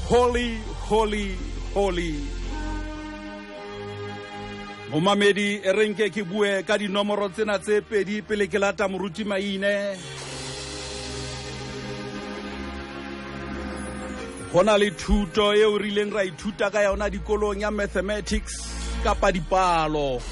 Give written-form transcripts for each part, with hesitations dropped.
Holy, holy, holy. Momamedi erenke ke bue ka dinomoro tsena tse pedi pele ke lata Moruti Maine. Hona le thuto e o rileng ra ithuta ka yona dikolong ya mathematics kapa dipalo.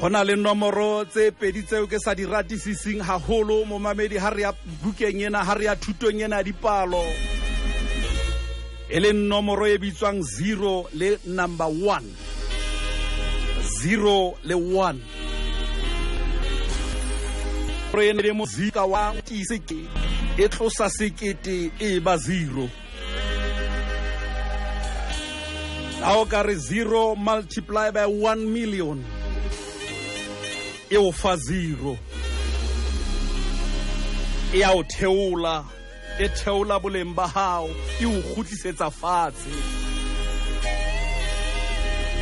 Hona le nomoro tse pedi tseo ke sa di ratisising haholo momamedi ha re ya bukeng ena ha re ya thutong ena dipalo. Ele nomoro e bitswang 0 le number 1. 0 le 1. Re ne muzika wa tisiki e tlosa sekete e ba 0. Now kare 0 multiplied by 1 million. E o fa 0. E a o theola. E theola boleng ba hao e o khutlisetsa fatshe.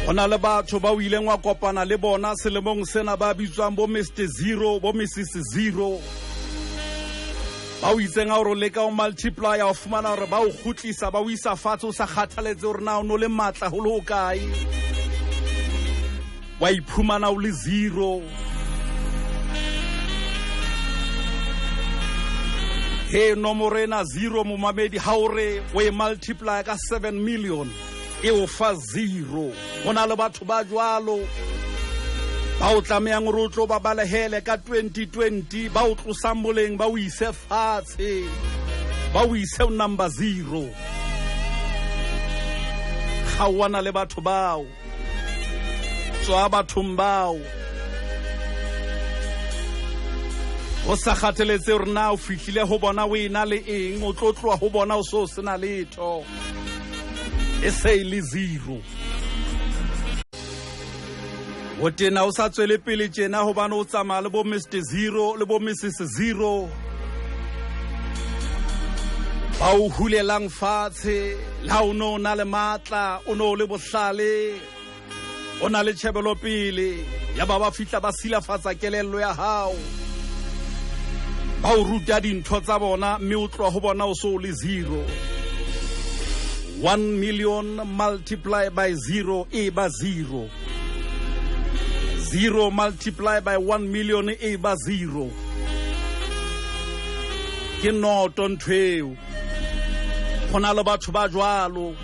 Hona le batho ba o ileng wa kopana le bona selemong sena ba bitswang bo Mr. Zero bo Mrs. Zero. Ba o itseng a o leka o multiply o fumana hore ba o khutlisa ba o isa fatshe o sa kgathaletse hore na o no le matla ho le ho kae. Wa iphumana o le 0. He nomoro ena 0 momamedi ha o re o e multiply ka 7 million e o fa 0. Hona le batho ba jwalo ba o tlamehang hore o tlo ba balehele ka 2020 ba o tlosang boleng ba o ise fatshe ba o ise number 0. Ga wana le batho bao tswa bathong bao o sa kgatheletse hore na o fihlile ho bona o ena le eng o tlo tloa ho bona o so sena letho e se le 0. O tena o sa tswele pele tjena hobane o tsamaya le bo Mr. Zero le bo Mrs. Zero ba o hulelang fatshe la o no na le matla o no le bohlale o na le tshebelo pele ya ba fihla ba silafatsa kelello ya hao ba o ruta dintho tsa bona mme o tloa ho bona o so le 0. 1 million multiplied by 0 e ba 0. 0 multiplied by 1 million e ba 0. Ke noto nthweo. Hona le batho ba jwalo.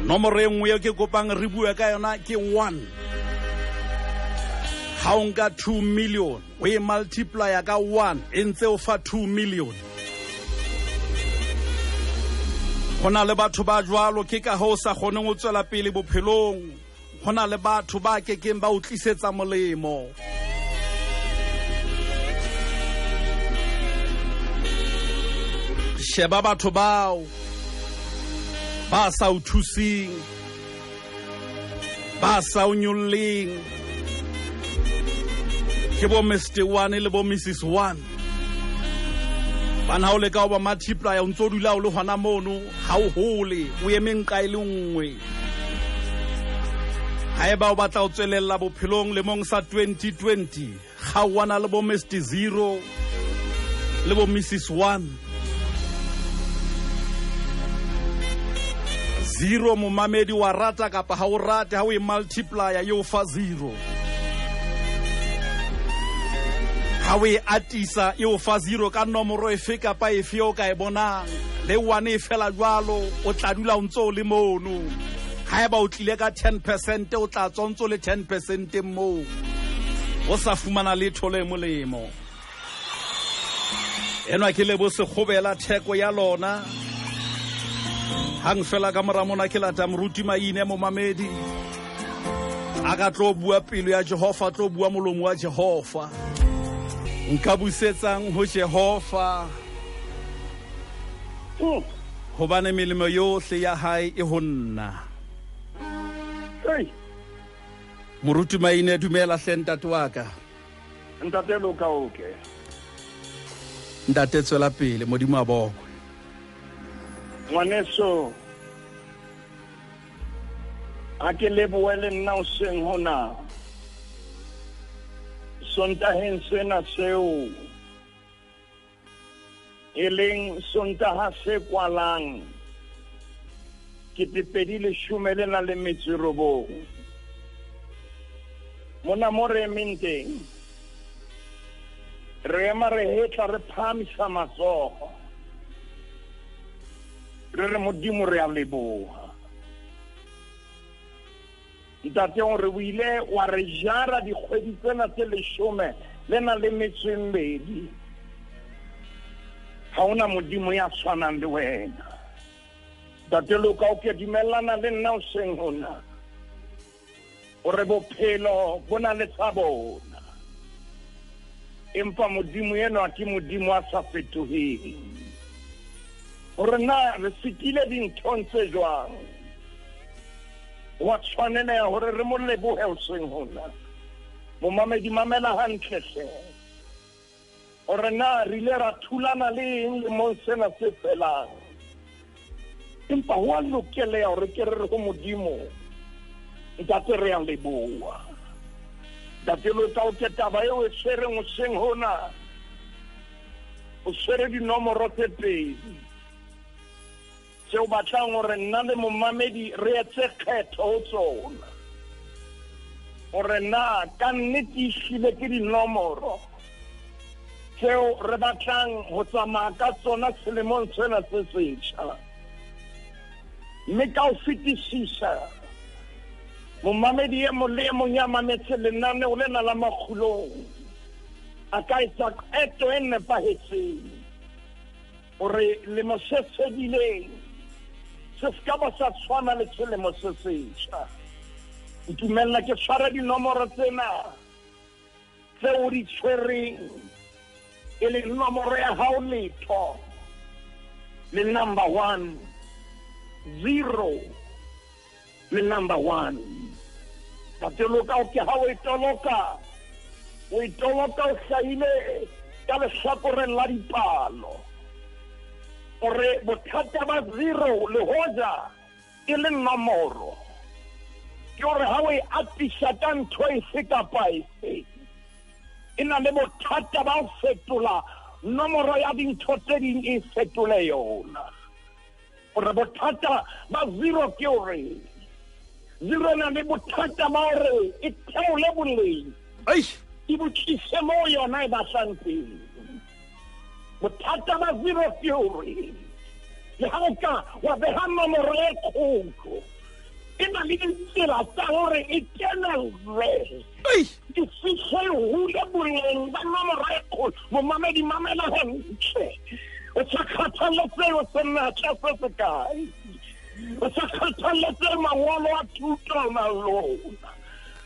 Nomoro e nngwe ke kopang re bua ka yona ke 1. Ha o nka 2 million o e multiply ka 1 e ntse o fa 2 million. Hona le batho ba jwalo ke ka ho sa kgoneng ho tswela pele bophelong. Hona le batho ba kekeng ba o tlisetsa molemo. Sheba batho bao ba sa o thusing ba sa o nyolleng ke bo Mr. 1 le bo Mrs. 1. Bana o le ka o ba multiply o ntso dula o le hona mono ha o hole o emeng ka ile nngwe. Haeba o batla o tswelella bophelong lemong sa 2020 ga wana le bo Mr. 0 le bo Mrs. 1. 0 momamedi wa rata kapa ha o rate ha o e multiply yo fa 0. Ha o e atisa yo fa 0 ka nomoro efe kapa efe o ka e bonang le 1 e fela jwalo o tla dula o ntso le mono. Haeba o tlile ka 10% o tla tsontso le 10% mo o sa fumana letho le molemo. Enwa ke le bo se khobela theko ya lona hang fela ka mora mona ke lata Moruti Maine momamedi aka tlo bua pelo ya Jehova tlo bua molomo wa Jehova nka busetsang ho Jehova hobane melemo yohle ya hae e ho nna. Moruti Maine dumela hle ntate wa ka. Ntate lo ka oke. Ntate tswela pele modimo a bokwe. Ngwaneso a ke leboele nna o seng hona sontaheng sena seo e leng Sontaga se kwalang ke 2019 mona mo re emeng teng re ema re hetla re phamisa matsogo re re Modimo re a leboga ntate o re buile wa re jara dikgwedi tsena tse 10 le na le metswembedi ha ona Modimo ya tshwanang le wena ntate lo ka o ke dimellana le nna o seng hona o re bophelo bona le tsabona empa Modimo yena a ke Modimo a sa fetoheng o re na re fitile dinthong tse jwang wa tshwanela hore re mo lebohe o seng hona mo mamedi mamela hantle hle o re na re ile ra thulana le eng le mo sena se felang empa wa lokela hore ke re go Modimo ntate re a leboha ntate lo tla o ke taba eo e sereng o seng hona o sere dinomoro tse pedi tseo batlang gore nna le momamedi re etse kgetho ho tsona gore na ka nnete ehlile ke dinomoro tseo re batlang ho tsamaya ka tsona selemong sena se setjha mme ka o fetisisa momamedi e mong le e mong ya mametse lenaneo lena la Makgulong a ka etsa qeto e nepahetseng gore lemo se fedileng se ska ba sa tshwana le selemo se setjha ntumella ke tshwara dinomoro tsena tseo di tshwereng e le nomoro ya hao letho le number 1 0 le number 1 Tateloka o ke ha o itoloka o hlahile ka lehlakoreng la dipalo gore bothata ba 0 le hoja e le nomoro ke gore ha o e apisa ka ntho efe kapa efe e na le bothata ba ho fetola nomoro ya dintho tse ding e fetole yona gore bothata ba 0 ke gore 0 na le bothata ba gore e theole boleng e botlise mo yona e batlang teng bothata ba 0 ke gore le ha o ka wa beha nomoro e kgolo e na le ditsela tsa gore e kenelle e fihle hule boleng ba nomoro e kgolo momamedi mamela hantle o sa kgathaletse o sena tjase se kae o sa kgathaletse mangolo a thuto na lona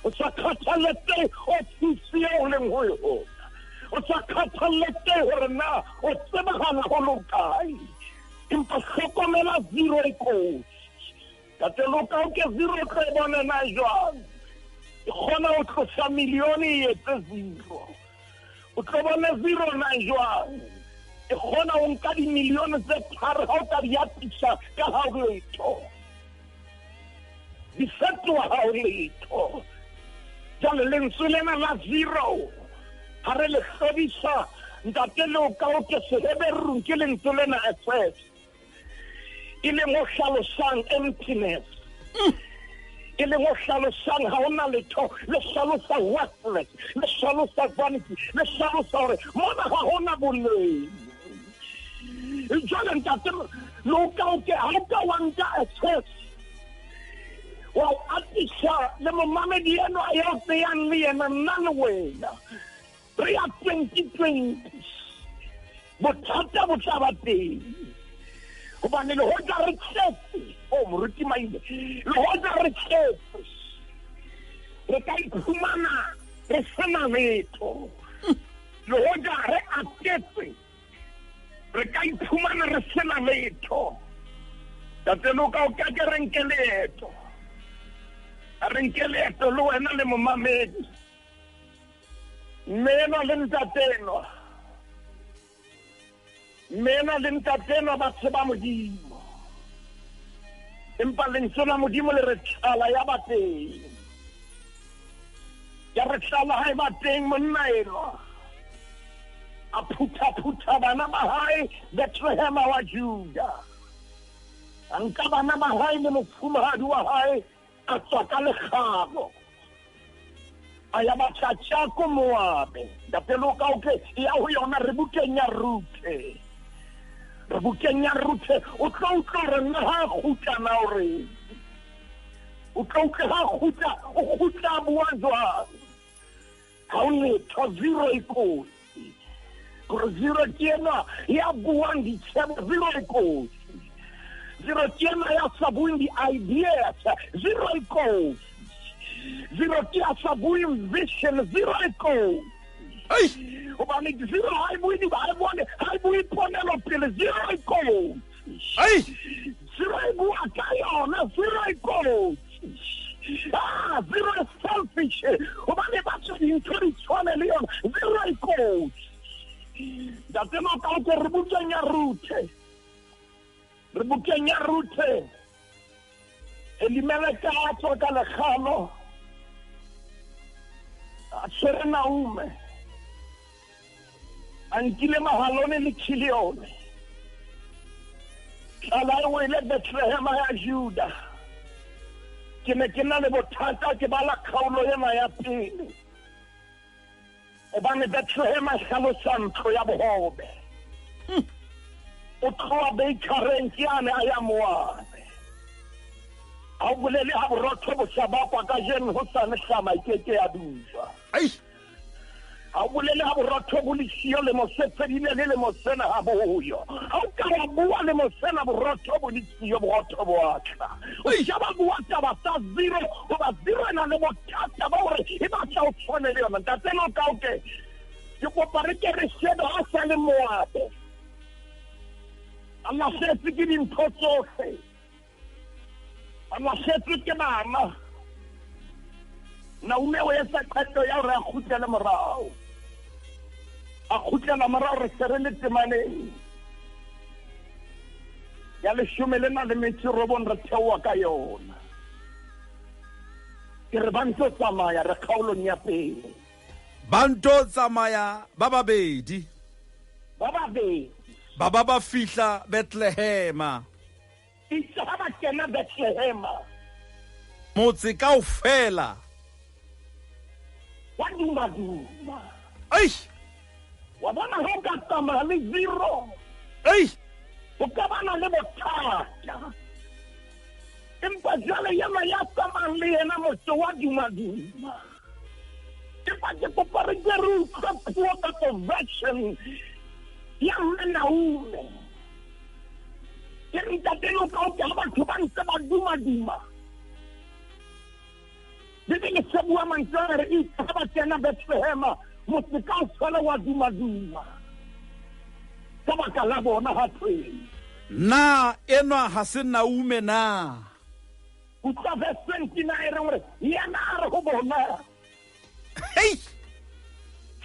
o sa kgathaletse ofisi eo leng ho yona o sa kgathaletse hore na o tsebagana ho lokae empa hlokomela 0 e kotsi Tateloka o ke 0 tse bona na jwang e kgona ho tlosa milione e etse 0 o tlo bona 0 na jwang e kgona ho nka dimilione tse 3 ha o ka di apisa ka ha o letho di fetoha ha o letho jale lentswe lena la 0 ha re le hlodisa Tateloka o ke seheberung ke lentswe lena access e le mo hlalosang emptiness e le mo hlalosang ha ona letho le hlalosa worthless le hlalosa vanity le hlalosa hore mona ha ona boleng jwale ntate loka o ke ha ka wanta access wa atisha le momamedi eno a ya tseyang le yena nna le wena re ya 2020 bothata bo tla ba teng hobane le hoja re tshetse Moruti Maine le hoja re tshetse re ka iphumana re sena letho le hoja re atetse re ka iphumana re sena letho Tateloka o ka ke renke leeto le wena le momamedi mena le ntateno ba tseba Modimo empa lentswe la Modimo le re tlala ya bateng ya re tlala ha e bateng monna eno a phutha bana ba hae Bethlehem wa Juda. Anka bana ba hae le mofumahadi wa hae a tswa ka lekgabo. Aya ba tjatja ko Moabe. Ntate Luka ya ho yona re bukeng ya Rute. Re bukeng ya Rute o tlo utlwa re nna ha khutla na hore. O tlo utlwa ha khutla o khutla bua jwang. Ha o letho zero ikoti. Gore zero tiena ya buang ditshebo zero ikoti. Zero tiena ya sabuing di ideas zero ikoti. Zero tia sabuing vision zero ikoti. Ai Obani zero hai bui ponelo pele zero ikoti. ai Zero ibu akayona zero ikoti. Zero is selfish. Obani batho dintho di tshwane le yona zero ikoti. Ntate Luka re bukeng ya Rute. Re bukeng ya Rute. Elimeleka a tswa ka lekgalo. A tshwere Naume. A nkile Mahalone le Chilione. Tlala e wele Bethlehem ya Juda. Ke ne ke na le bothata ke bala kgaolo ena ya pele. Obane Bethlehem a hlalosa ntlo ya bohobe. O tloha Beikareng ke ane a ya Moabe. Ha o bolele ha borotho bo sabakwa ka jeno ho sane hlama ikeke ya dujwa. ai Ha o bolele ha borotho bo lesio le mosefedile le mosena ha boyo. Ha o ka wa bua le mosena borotho bo lesio borotho bo atla. O shaba bua taba sa zero o ba zero na le bothata ba hore e ba tla o tshwane le yona. Ntate Luka ke kopare ke re shebe ha sa le Moabe. Allah setse ke dintho tsohle. Allah setse ke bana. Naume o etsa qeto ya hore a kgutlele morao. A kgutlela morao re se re le temaneng. Ya 19 re theoha ka yona. Ke re ba ntse tsamaya re kgaolong ya pele. ba nto tsamaya ba babedi Ba babedi. ba ba fihla Bethlehema Itse ha ba kena Bethlehem. motse kaofela Wa duma. ai Wa bona ho ka tsamaya le zero. ai O ka bana le bothata. Empa jale yena ya tsamaya le yena motho wa duma. Empa ke kopare ke re utlwa puo ka conversion ya Naume. Ke re Ntate Luka ha batho ba ntse ba duma. Dite ke se bua mantswe re itse ha ba kena Bethlehem motse kaofela wa duma. Ka baka la bona ha tshwene. na enwa ha se Naume na Utlwa verse 29 re hore yena a re ho bona. hei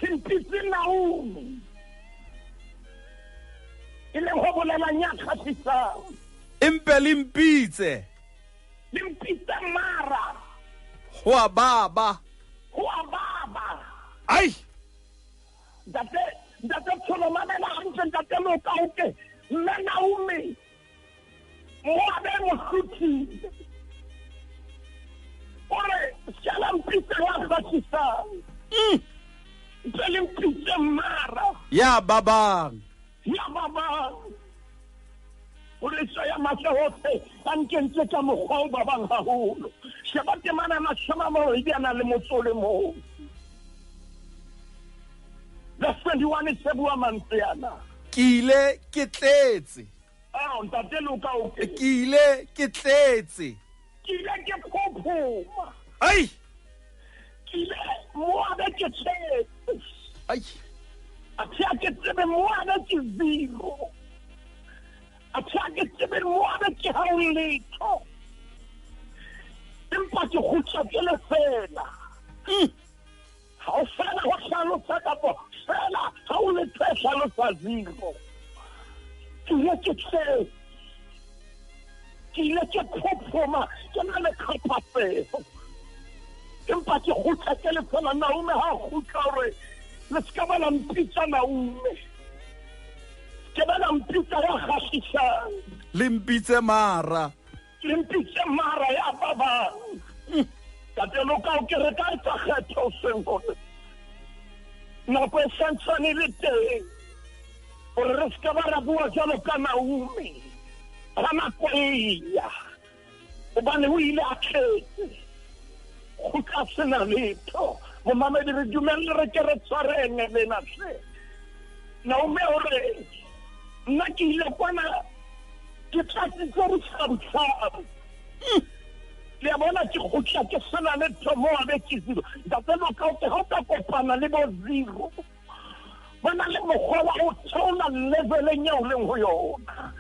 Simpisi Naume. Ile ho bolela nya khatisang. empe le mpitse Limpisa mara. ho a baba Ho a baba. ai Ntate Tsholo mamela hantle Ntate Luka nna Naume. Moabe Moruti. Ore shala mpisa wa khatisang. Mpele mpisa mara. ya babang Ya baba. Ore saya masa hote ankentse ka mokgwa o babang haholo. Sheba ke mana mashama mo idiana le motsole mo. La 21 se bua mantsiana. ke ile ke tletse Ntate Luka ke ile ke tletse ke ile ke phopoma. ai Ke ile Moabe ke tshetse. ai Atia ke tsebe Moabe ke zero. Atia ke tsebe Moabe ke ha o letho. Empa ke khutsa ke le fela. Ha o fela ho hlalosa kapo fela ha o le hlalosa zero. Ke ile ke tshetse. Ke ile ke phopoma ke na le khapaseo. Empa ke khutsa ke le fela Naume ha khutsa hore le ska ba la mpitsa Naume, ke ba la mpitsa ya kgahlisang, le mpitse Mara, le mpitse Mara ya ba bang. Ntate Luka ke re ka etsa kgetho hoseng hore nako e santsane le teng gore re ska ba ra bua jalo ka Naume ra nako e ya gobane o ile a tletse go ka sena letho momamedi re dumelle re ke re tshwarene lena hle Naume ore nna ke ile kwana ke tlatsitse re tshwantshwang le bona ke khutla ke sena le thomo a bekizilo ntate Luka o ke hota kopana le bo zero bona le mokgwa wa o tsona level nyeo le ho yona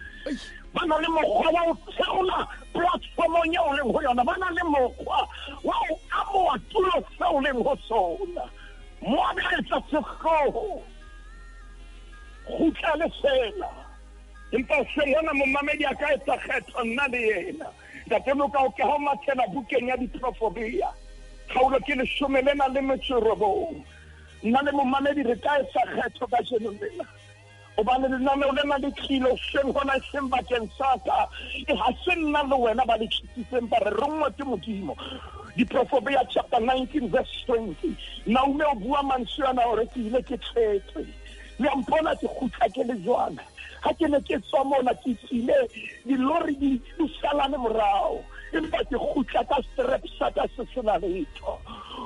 bana le mokgwa wa o tsona platform nyeo le ho yona bana le mokgwa wa o amo tulo seo le ho sona mo a betsa tsekgo khutla le sela empa se yona momamedi a ka etsa kgetho nna le yena Ntate Luka o ke ha mathela bukeng ya diprofobia kgaolo ke le shomelena le metsorobong nna le momamedi re ka etsa kgetho ka jenela o ba le nna o lena le kilo seng hona seng bakeng sa ka e ha se nna le wena ba le tshitseng ba re rongwa ke modimo diprofobia chapter 19 verse 20 Naume o bua mantswe ana hore ke ile ke tletse le mpona ke khutla ke le jwana ha ke ne ke tswa mona ke tsile dilori di salane morao empa ke khutla ka strap sa ka se sena letho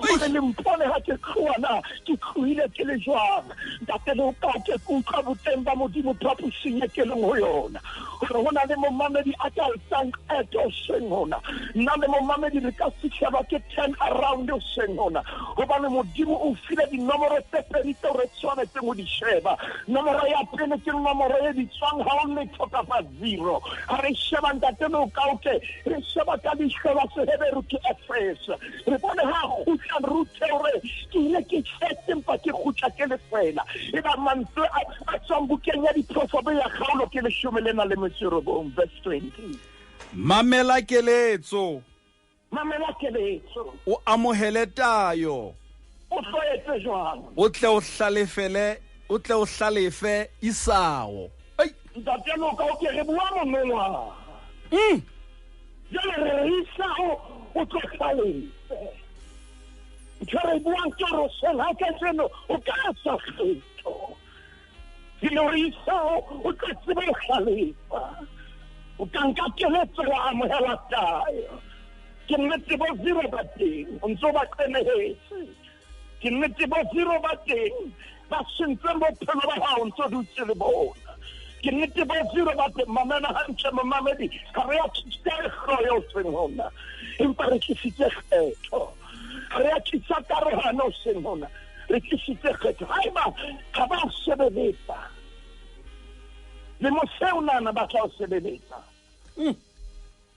o le mpone ha ke khwana ke khuile ke le jwana Ntate Luka ke kutlwa boteng ba modimo phaposing e ke leng ho yona gore hona le momamedi a ka tsank eto seng hona nna le momamedi re ka fihla ba ke 10 around o seng hona hobane modimo o file dinomoro tse pedi tse re tshwanetse mo di sheba nomoro ya pele ke nomoro e di tswang ha o le tlhoka fa zero ha re sheba Ntate Luka o ke re sheba ka di sheba se Heberu ke Efes re bone ha khutla rute hore ke ile ke tsempa ke khutla ke le fela e ba mantswe a tsambukeng ya diprofobia kgaolo ke le shomelena le metsorobong verse 20 mamela keletso o amohele tayo o tlwaetse jwang o tle o hlalefe Isao Ntate Luka o ke re bua monongwa jale re Isao o tlo hlalefe Tshwere buang ke re sena ke seno o ka sa kgetho Isao o tlo tsebe hlalefa o ka nka keletso wa amohela tayo ke nnete bo zero ba teng o ntso ba qenehetse ke nnete bo zero ba teng ba sentse bophelo ba hao ntso dutse le bona ke nnete bo zero ba teng mamena hantle momamedi ha re a tshitse yo seng hona empa re tlisitse kgetho re a tshitsa karohano seng hona re tlisitse kgetho haeba ha ba sebeletsa le mo seunana ba tla sebeletsa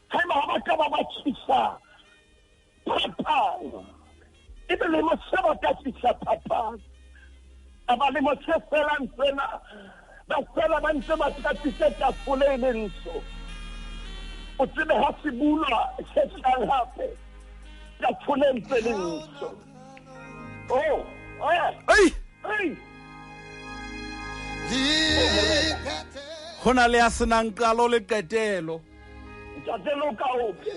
haeba ha ba ka ba tshisa phapang ebe le mo se ba ka tshisa phapang aba le mo se felang tsena ba fela ba ntse ba tshisa tafole le nso o tsebe ha se bulwa se tlang hape tafole ntse le nso hona le a senang qalo le qetelo Ntate Luka o ke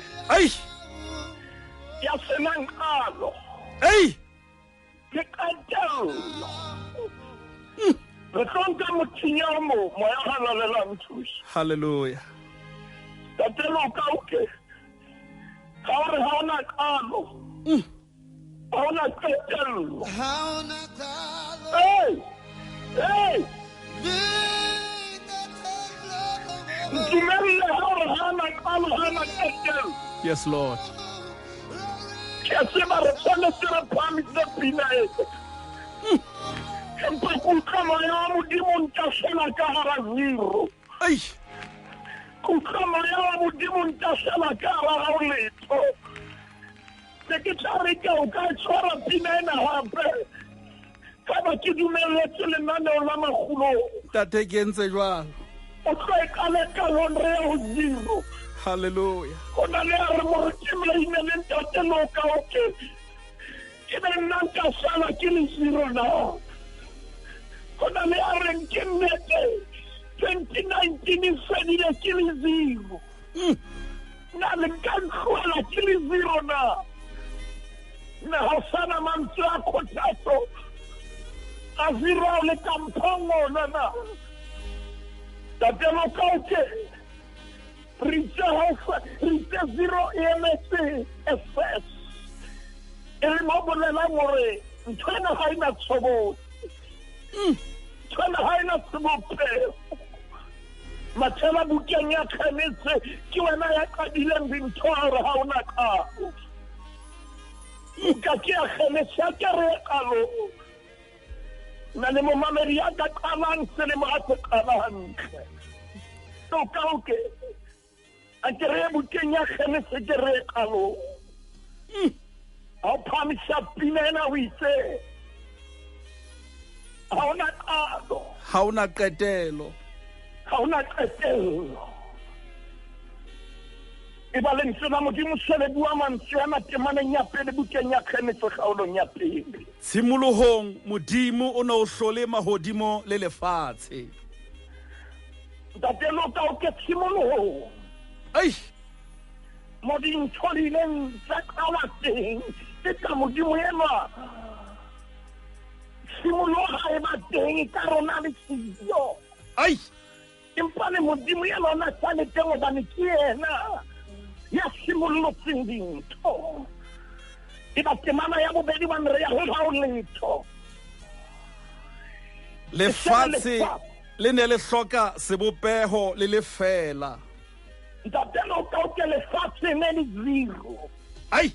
ya senang qalo le qetelo re tlonka mothinyamo moya halalela nthusa hallelujah Ntate Luka o ke ha re ha ona qalo ha ona qetelo Yes, Lord. Ntate ke entse jwalo. Hallelujah. Kona le a reng ke nnete 2019 e fedile ke le 0. Na le ka tlhola ke le 0 na. Na ho sana mantswe a kgothatso a 0 le kampongo na. Tatelo kaoke Rite 0 emetse SS. E mo bolela gore ntwana ha ina tsobo. Ntwana ha ina tsobo. Matala bukeng ya khanetse ke wena ya qadileng dintho hore ha ona ka. Ka ke a khanetse ke re kalo. Na le momamedi ya ka qalang se le mo a qalang. So kaoke a ke re bukeng ya khanetse ke re kalo. I'll promise you, Pinena, we say, how not ado, how not ketelo, how not ketelo. Ibalensela modimo sele bua mantswe a matemane nya pele bukeng ya khenetse gaolo nya pele. Tshimolohong modimo o ne o hlole mahodimo le lefatshe. Ntate lo ka o ke tshimolohong. Ai Mo dintho di leng tsa kawa teng. Ka modimo ena simologa e ba teng ka rona le siyo. Ai Empa le modimo ena ona sa le teng hobane ke ena ya simolotseng dintho. E ba temana ya bobedi ba nre ya ha o letho. lefatshe le ne le hloka sebopeho le lefela. Ntate lo ka o ke lefatshe ne le 0. Ai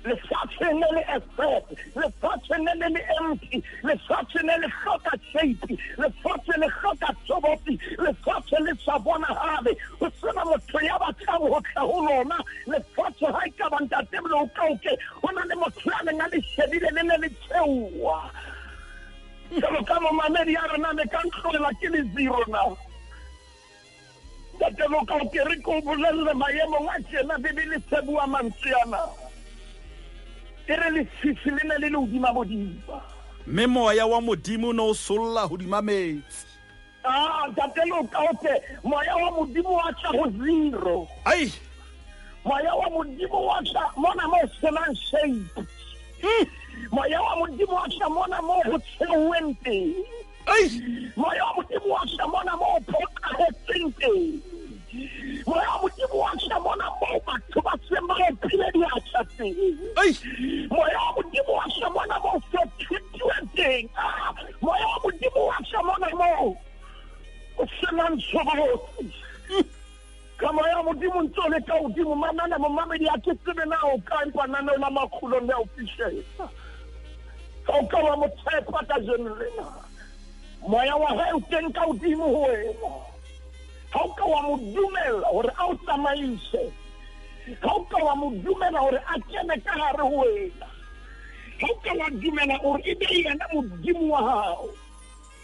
lefatshe ne le effort, lefatshe ne le empty, lefatshe ne le hloka shape, lefatshe le hloka tsoboti, lefatshe le sa bonahale. Ho sena motho ya batlang ho tla ho lona. Lefatshe ha e ka ba ntate lo ka o ke ho na le motho ya neng a le shebile le ne le tsewa. Jalo ka momamedi ya rena ne ka ntloela ke le 0 na. Ntate lo ka o ke re ko bolelle maemong a tjena Bibele se bua mantswe ana. Ere le sifilene le hodima modimo. mme moya wa modimo no solla hodima metsi. Ntate lo ka o ke moya wa modimo wa tla ho 0. Ai Moya wa modimo wa tla mona mo senang shape. Moya wa modimo wa tla mona mo ho tseweng teng. ai Moya wa modimo wa tla mona mo phokahetseng teng. Moya wa modimo wa tla mona mo batho ba seng ba phile di atla teng. ai Moya wa modimo wa tla mona mo fethuweng teng. Moya wa modimo wa tla mona mo o senang tshobotsi. Ka moya wa modimo ntse le ka hodimo manana momamedi a ke tsebe na o ka empa nana la Makgulong ya o fihlela. Ka o ka wa mo tshepa ka jeno lena. Moya wa hae o teng ka hodimo ho wena. Ha o ka wa mo dumela hore a o tsamaise. Ha o ka wa mo dumela hore a kene ka hare ho wena. Ha o ka wa dumela hore e be yena modimo wa hao.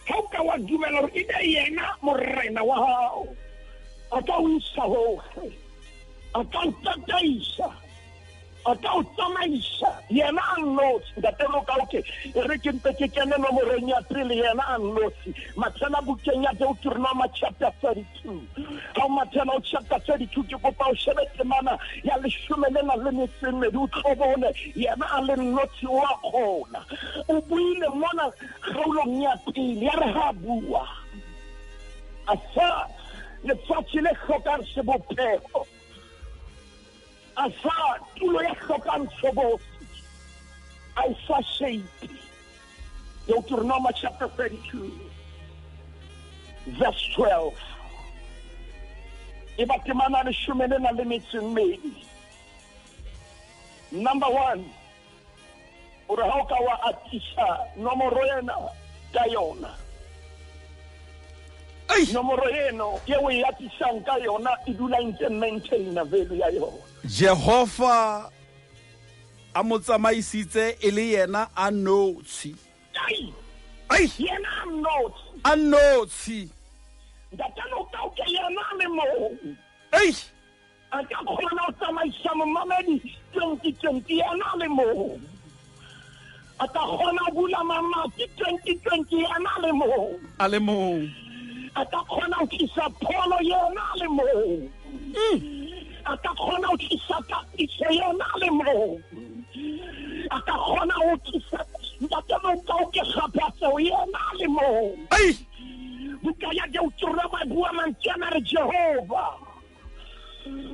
Ha o ka wa dumela hore e be yena morena wa hao. A ka o isa hohle. A ka o tataisa. A ka o tsamaisa. Yena a nnotse. Ntate lo ka o ke e re ke mpe ke kene nomoreng ya pele yena a nnotse. Matala bukeng ya Deuteronomy chapter 32. Ha o matela o chapter 32 ke kopa o shebe temana ya 12 o tlhobone yena a le nnotse wa khona. O buile mona kgaolong ya pele ya re ha bua. Asa lefatshe le hlokang sebopeho. Asa tulo ya hlokang tshobotsi. A isa shape. Deuteronomy chapter 32 verse 12. E ba temana le 12. Number 1. Ore ha o ka wa atisa nomoro ena ka yona. Nomoro eno ye o e atisang ka yona e dula ntse maintain value ya yona. Jehova a mo tsamaisitse e le yena a notshi. Ai Yena a notshi. Ntate lo ka o ke yena le mo. Ai A ka kgona o tsamaisa momamedi 2020 yena le mo. a ka kgona ho bula mamati 2020 yena le moo. A le mong. A ka kgona ho tlisa pholo yena le moo. A ka kgona ho tlisa katiso yena le moo. A ka kgona ho tlisa ntate mo ke kgaphatso yena le moo. Bukaya de utura ba bua mantjana re Jehova.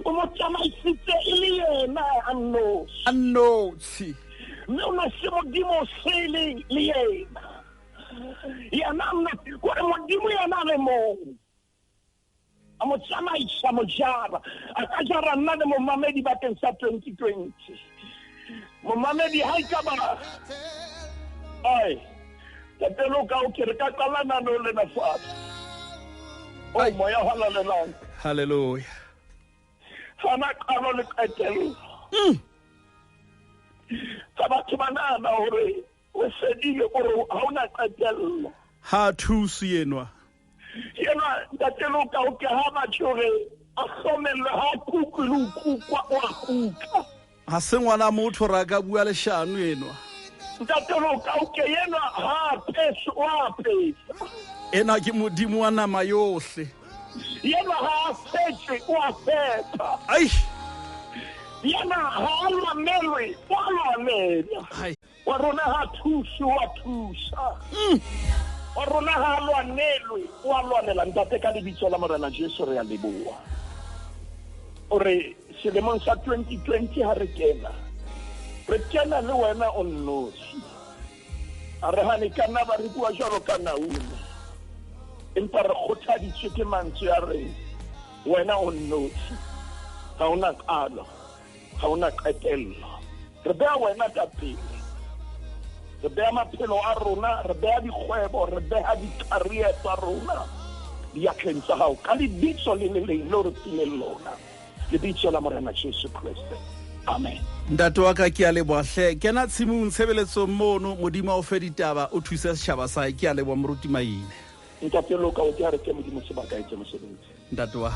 O mo tsamaisitse ile yena Anotsi. mme o na se modimo sele le yena. Yena mna gore modimo yena le moo. A mo tsamaisa mo jara. A ka jara nna le mo mamedi bakeng sa 2020. Mo mamedi ha ka ba. Ai. Ntate lo ka o ke re ka qalana no le na fatshe. O moya haleluya. Hallelujah. Sana qalo le qetelo. Batho banana hore o sedile gore ha ona qetelo. Ha thusi yenwa. Yena ntate lo ka o ke ha batho re a hlomelwe ha kukulu kwa o kuka. Ha se ngwana motho ra ka bua le shano yenwa. Ntate lo ka o ke yena ha peso wa pesa. Ena ke modimo wa nama yohle. Yena ha fetse wa feta. Ai. Yena ha lwanelwe wa lwanela. Ai. Wa rona ha thuso wa thusa. Wa rona ha lwanelwe wa lwanela. Ntate ka lebitso la Morena Jesu re a leboha. Ore selemong sa 2020 ha re kena le wena o nnosi. A re hane kana ba re bua jalo ka naune. Empa re kgothaditswe ke mantswe a re wena o nnosi. Ha ona qalo, ha ona qetello. Re beha wena ka pele. Re beha maphelo a rona, re beha dikgwebo, re beha di-career tsa rona diatleng tsa hao ka lebitso le le leng le re fileng lona, lebitso la Morena Jesu Kriste. Amen. Ntate wa ka ke a lebohle kena tshimong tshebeletsong mono modimo o fe ditaba o thusa setjhaba sa ke a leboha Moruti Maine. Ntate lo ka o ke a re ke modimo sebaka etse mosebetsi. Ntate wa